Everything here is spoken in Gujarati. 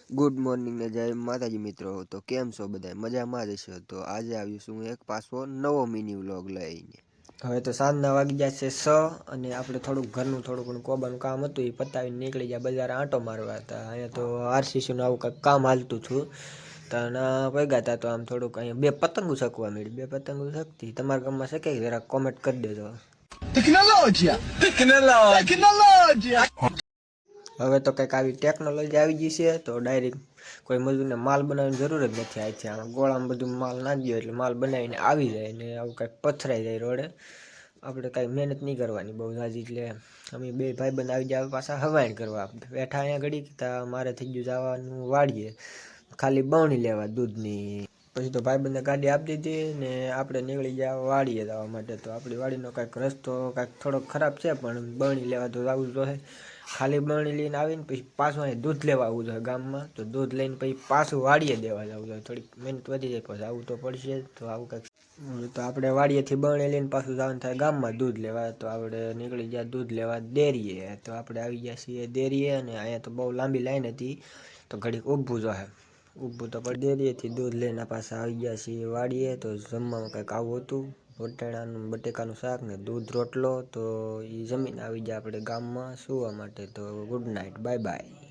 ગુડ મોર્નિંગ ને જય માતાજી મિત્રો. તો કેમ છો બધા? મજામાં જ હશો. તો આજે આવીશું હું એક પાછો નવો મિની વ્લોગ લઈને. હવે તો સાંજના વાગી ગયા છે 6 અને આપણે થોડુંક ઘરનું થોડું ઘણું કોબાનું કામ હતું એ પતાવીને નીકળી ગયા બજાર આંટો મારવા હતા. અહીંયા તો આરસીસીનું આવું કંઈક કામ હાલતું છું ત્યાં ભેગા હતા તો આમ થોડુંક અહીંયા બે પતંગો શકવા મળી. બે પતંગો શકતી તમારા ગામમાં શકે જરાક કોમેન્ટ કરી દેજો. હવે તો કંઈક આવી ટેકનોલોજી આવી ગઈ છે તો ડાયરેક્ટ કોઈ મજૂરને માલ બનાવવાની જરૂર જ નથી. આવી છે આમાં ગોળામાં બધું માલ નાખી દો એટલે માલ બનાવીને આવી જાય ને આવું કંઈક પથરાઈ જાય રોડે. આપણે કાંઈ મહેનત નહીં કરવાની બહુ જાજી. એટલે અમે બે ભાઈબંધ આવી જાય પાછા હવાઈણ કરવા બેઠા અહીંયા ઘડી મારે થઈ ગયું જવાનું વાડીએ ખાલી બવણી લેવા દૂધની. પછી તો ભાઈબંધને ગાડી આપી દીધી ને આપણે નીકળી ગયા વાડીએ જવા માટે. તો આપણી વાડીનો કાંઈક રસ્તો કાંઈક થોડોક ખરાબ છે પણ બવણી લેવા તો જવું જોઈએ. ખાલી બરણી લઈને આવીને પછી પાછું અહીં દૂધ લેવા આવવું જોઈએ ગામમાં. તો દૂધ લઈને પછી પાછું વાડીએ દેવા જવું જોઈએ. થોડીક મહેનત વધી જાય પછી આવવું તો પડશે. તો આવું કંઈક તો આપણે વાડીએથી બરણી લઈને પાછું જવાનું થાય ગામમાં દૂધ લેવા. તો આપણે નીકળી ગયા દૂધ લેવા ડેરીએ. તો આપણે આવી ગયા છીએ ડેરીએ અને અહીંયા તો બહુ લાંબી લાઈન હતી તો ઘડીક ઊભું જોઈએ. ઊભું તો પણ ડેરીએથી દૂધ લઈને પાછા આવી ગયા છીએ વાડીએ. તો જમવામાં કંઈક આવું હતું વટાણાનું બટેકાનું શાક ને દૂધ રોટલો. તો એ જમીને આવી જાય આપણે ગામમાં સુવા માટે. તો ગુડ નાઇટ, બાય બાય.